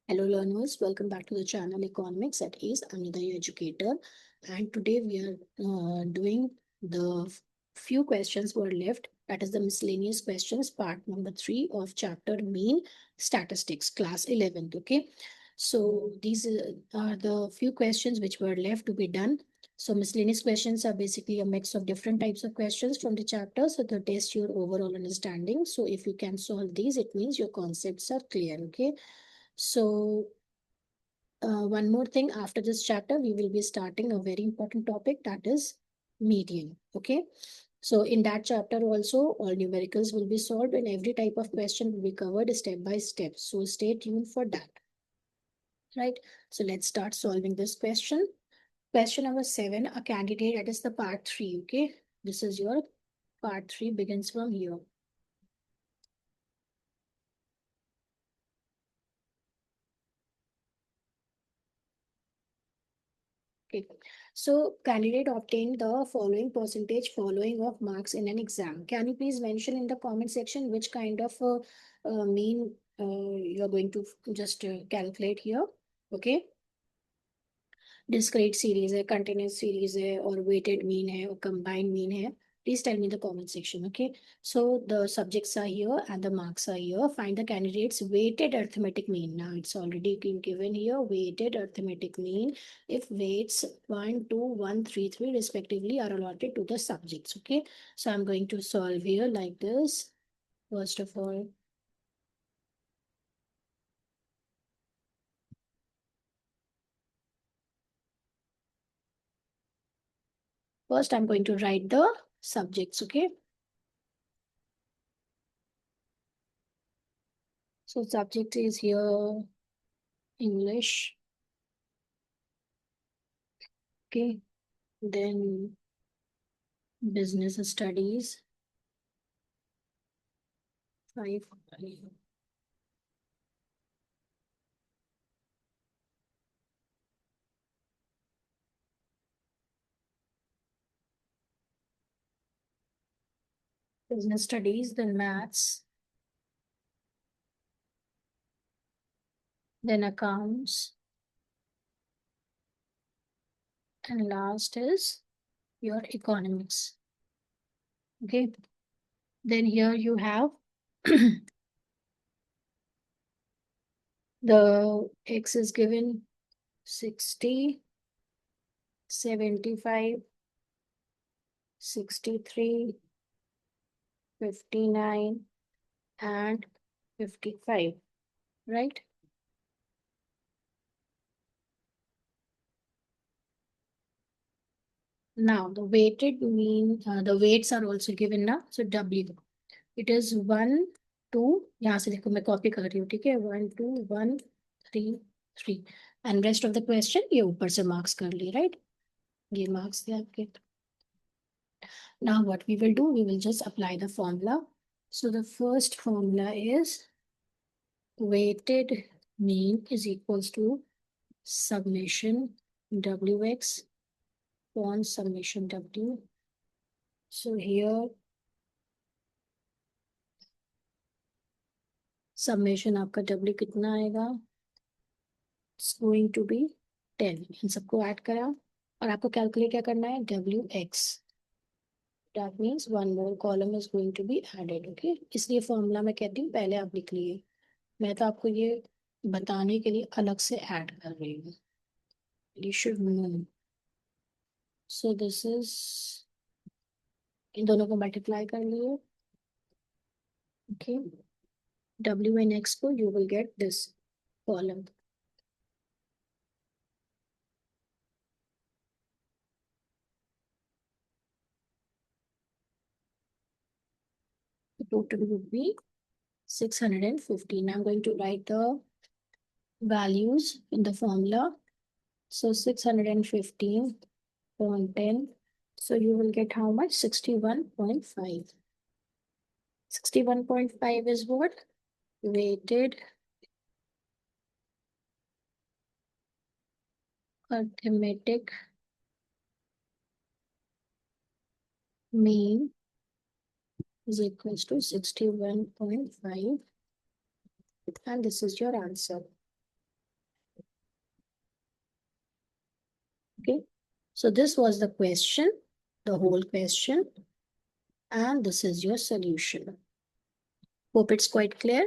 Hello learners, welcome back to the channel Economics at Ace. I'm Nidhi, your educator, and today we are doing the few questions were left. That is the miscellaneous questions, part number 3 of chapter Mean Statistics, class 11. Okay, so these are the few questions which were left to be done. So miscellaneous questions are basically a mix of different types of questions from the chapter, so to test your overall understanding. So if you can solve these, it means your concepts are clear. Okay. So, one more thing, after this chapter, we will be starting a very important topic, that is median. Okay. So in that chapter also, all numericals will be solved and every type of question will be covered step by step. So stay tuned for that. Right. So let's start solving this question. Question number 7, a candidate, that is the part 3. Okay. This is your part 3, begins from here. Okay. So candidate obtained the following percentage following of marks in an exam. Can you please mention in the comment section which kind of mean you are going to just calculate here? Okay. Discrete series है, continuous series है, और weighted mean है, or combined mean है. Please tell me in the comment section. Okay. So the subjects are here and the marks are here. Find the candidate's weighted arithmetic mean. Now it's already been given here. Weighted arithmetic mean. If weights 1, 2, 1, 3, 3 respectively are allotted to the subjects. Okay. So I'm going to solve here like this. First of all, I'm going to write the subjects. Okay. So subject is here English. Okay. Then business studies, 5. Business studies, then maths, then accounts, and last is your economics. Okay. Then here you have the X is given 60, 75, 63, 59, and 55, right? Now the weighted mean, the weights are also given now. So W, it is 1, 2, यहाँ से देखो मैं copy कर रही हूँ, ठीक है, 1, 2, 1, 3, 3, and rest of the question ये ऊपर से marks कर ली, right? ये marks थे आपके. Now what we will do, we will just apply the formula. So the first formula is weighted mean is equals to summation Wx upon summation W. So here summation आपका W कितना आएगा? It's going to be 10. इन सबको add करा और आपको calculate क्या करना है? Wx. That means one more column is going to be added. Okay. इसलिए फॉर्मूला मैं कहती हूँ पहले आप लिख लिए. मैं तो आपको ये बताने के लिए अलग से ऐड कर रही हूँ. You should know. So this is, इन दोनों को मल्टीप्लाई कर लिए. Okay. W and X को you will get this column. The total would be 615. I'm going to write the values in the formula. So 615.10. So you will get how much? 61.5. 61.5 is what? Weighted arithmetic mean is equals to 61.5. And this is your answer. So this was the question, the whole question, and this is your solution. Hope it's quite clear.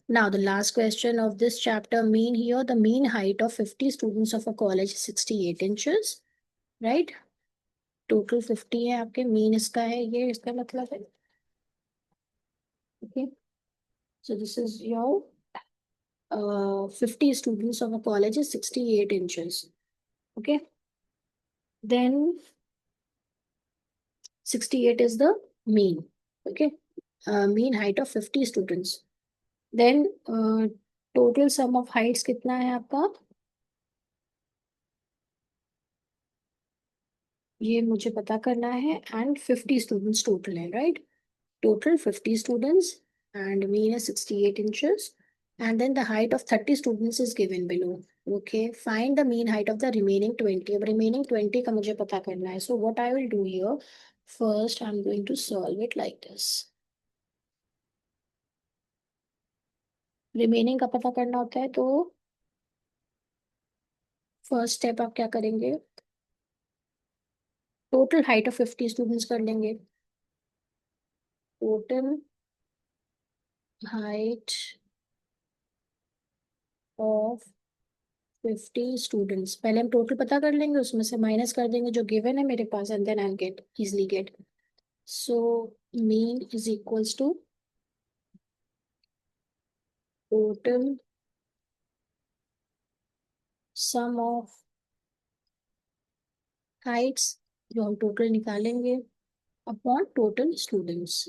Now the last question of this chapter, mean here, the mean height of 50 students of a college is 68 inches, right? Total 50 है आपके, mean इसका है ये, इसका मतलब है. Okay. So this is your 50 students of a college is 68 inches. Okay. Then 68 is the mean. Okay. Mean height of 50 students. Then total sum of heights कितना है आपका? ये मुझे पता करना है, and 50 students total है, right? Total 50 students and mean is 68 inches. And then the height of 30 students is given below. Okay, find the mean height of the remaining 20. अब remaining 20 का मुझे पता करना है. So what I will do here, first I'm going to solve it like this. Remaining का पता करना होता है तो first step आप क्या करेंगे? Total height of 50 students कर लेंगे. Total height of 50 students. पहले हम टोटल पता कर लेंगे, उसमें से माइनस कर देंगे जो गिवन है मेरे पास, and then I get easily get. So mean is equals to total sum of heights, जो हम टोटल निकालेंगे, अपॉन टोटल स्टूडेंट्स.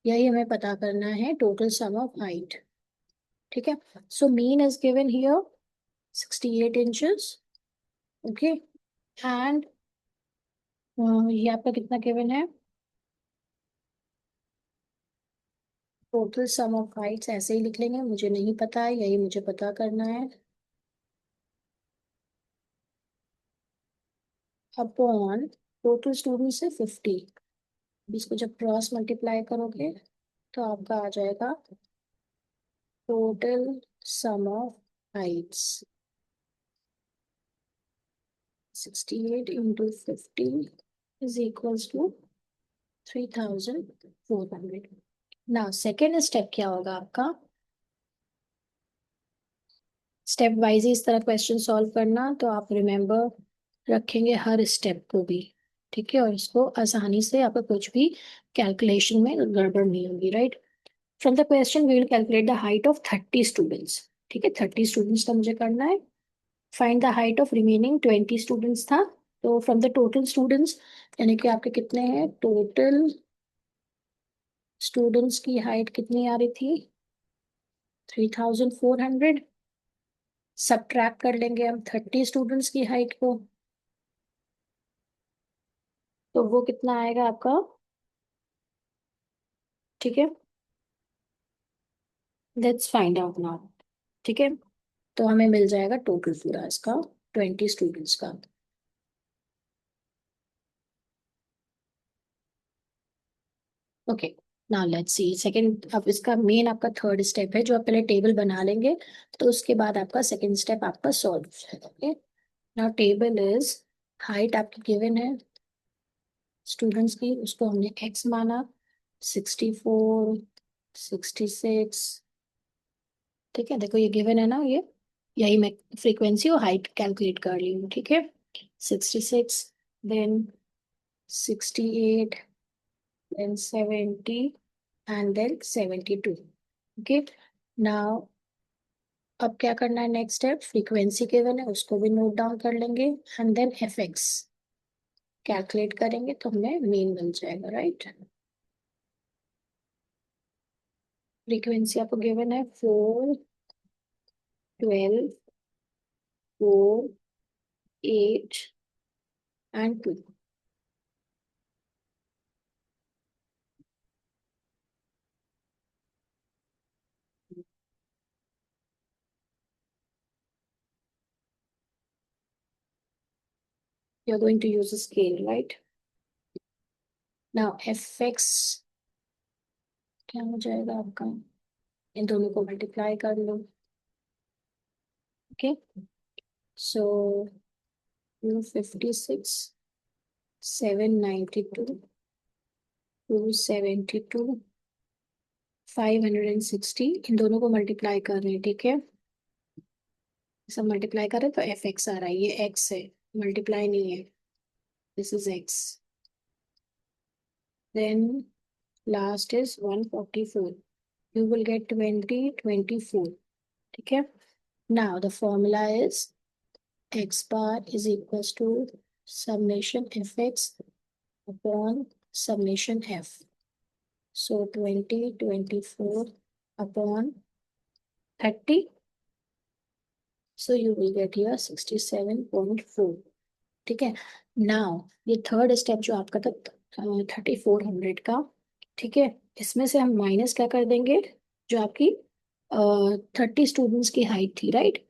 यही हमें पता करना है, टोटल सम ऑफ हाइट. ठीक है. सो mean is given here 68 inches. Okay. And ये आपका कितना गिवन है? टोटल सम ऑफ हाइट्स ऐसे ही लिख लेंगे, मुझे नहीं पता है, यही मुझे पता करना है, अपॉन टोटल स्टूडेंट्स है 50. इसको जब क्रॉस मल्टीप्लाई करोगे तो आपका आ जाएगा total sum of Heights 68 into 50 is equals to 3400. ना सेकेंड स्टेप क्या होगा आपका? स्टेप वाइज इस तरह क्वेश्चन सॉल्व करना, तो आप रिमेम्बर रखेंगे हर स्टेप को भी. ठीक है. और इसको आसानी से, आपका कुछ भी कैलकुलेशन में गड़बड़ नहीं होगी, right? From the question we will calculate the height of 30 students. ठीक है. 30 स्टूडेंट्स का मुझे करना है. Find the height of remaining 20 students था. तो फ्रॉम द टोटल स्टूडेंट्स, यानी कि आपके कितने हैं टोटल स्टूडेंट्स की हाइट कितनी आ रही थी? 3400. सब्ट्रैक्ट कर लेंगे हम 30 स्टूडेंट्स की हाइट को, तो वो कितना आएगा आपका? ठीक है. Let's find out now. ठीक है. तो हमें मिल जाएगा टोटल पूरा इसका 20 स्टूडेंट्स का. Okay. Now let's see second. अब इसका मेन आपका थर्ड स्टेप है, जो आप पहले टेबल बना लेंगे, तो उसके बाद आपका सेकंड स्टेप आपका सॉल्व हो जाएगा. Okay. Now table is, height आपकी गिवन है स्टूडेंट्स की, उसको हमने x माना, 64, 66. ठीक है. देखो ये गिवन है ना, ये यही मैं फ्रीक्वेंसी और हाइट कैलकुलेट कर ली हूँ. ठीक है. 66, then 68, then 70, and then 72. Okay. Now अब क्या करना है? नेक्स्ट स्टेप, फ्रीक्वेंसी गिवन है उसको भी नोट डाउन कर लेंगे, एंड देन एफएक्स कैलकुलेट करेंगे तो हमें मीन मिल जाएगा, राइट? फ्रीक्वेंसी आपको गिवन है 4, 12, 4, 8 and 2. You are going to use a scale, right? Now f x क्या हो जाएगा आपका? इन दोनों को मल्टीप्लाई कर लो. ओके. सो 256, 792, 272, 560, इन दोनों को मल्टीप्लाई कर रहे हैं, ठीक है। सब मल्टीप्लाई कर रहे हैं तो एफ एक्स आ रहा है, ये एक्स है, मल्टीप्लाई नहीं है, this is x. Then last is 144, you will get 20, 24, ठीक है। Now the formula is x bar is equals to summation fx upon summation f. So 20, 24 upon 30. So you will get here 67.4, ठीक है। Now ये third step जो आपका था 3400 का, ठीक है, इसमें से हम माइनस क्या कर देंगे, जो आपकी 30 स्टूडेंट्स की हाइट थी, right.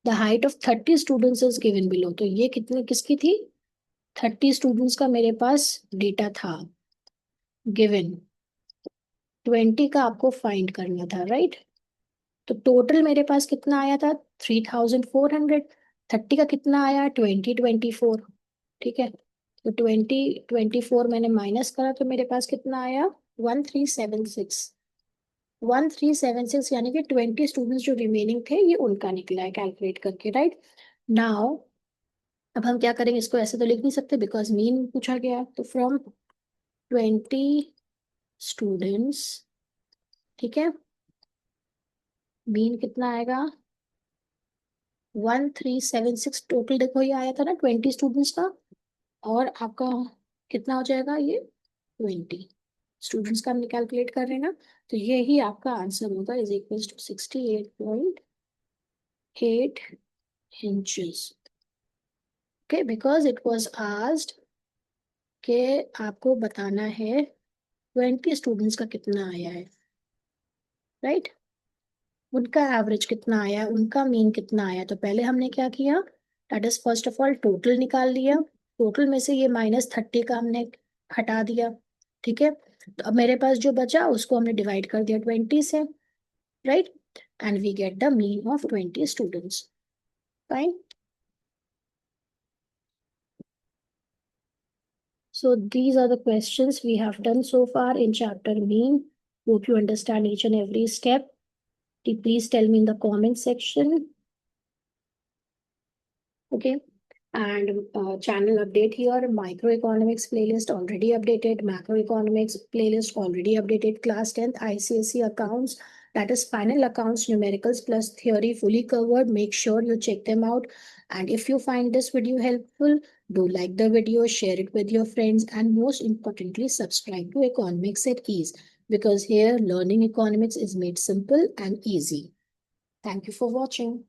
The height of 30 students is given below, तो ये कितने किसकी थी, 30 स्टूडेंट्स का मेरे पास डेटा था गिवन। 20 का आपको फाइंड करना था, राइट। तो टोटल मेरे पास कितना आया था, 3400। 30 का कितना आया, 2024, ठीक है। तो 2024 मैंने माइनस करा तो मेरे पास कितना आया, 1376। 1376 यानी कि 20 स्टूडेंट्स जो रिमेनिंग थे ये उनका निकला है कैलकुलेट करके, राइट। नाउ अब हम क्या करेंगे, इसको ऐसे तो लिख नहीं सकते बिकॉज मीन पूछा गया, तो फ्रॉम 20 स्टूडेंट्स, ठीक है, मीन कितना आएगा, 1376। टोटल देखो ये आया था ना 20 स्टूडेंट्स का, और आपका कितना हो जाएगा, ये 20 स्टूडेंट्स का हमने कैलकुलेट कर रहे हैं ना, तो ये ही आपका आंसर होगा, is equal to 68.8 inches. Okay, because it was asked कि आपको बताना है 20 स्टूडेंट्स का कितना आया है, राइट। उनका एवरेज कितना आया, उनका मीन कितना आया, तो पहले हमने क्या किया, that is first of all total निकाल लिया। टोटल में से ये -30 का हमने हटा दिया, ठीक है। तो अब मेरे पास जो बचा उसको हमने डिवाइड कर दिया 20 से, right, and we get the mean of 20 students, fine. So these are the questions we have done so far in chapter mean. Hope you understand each and every step. Please tell me in the comment section. Okay. And channel update here, microeconomics playlist already updated, macroeconomics playlist already updated, class 10th ICSE accounts, that is final accounts, numericals plus theory fully covered. Make sure you check them out. And if you find this video helpful, do like the video, share it with your friends, and most importantly, subscribe to Economics at Ease, because here learning economics is made simple and easy. Thank you for watching.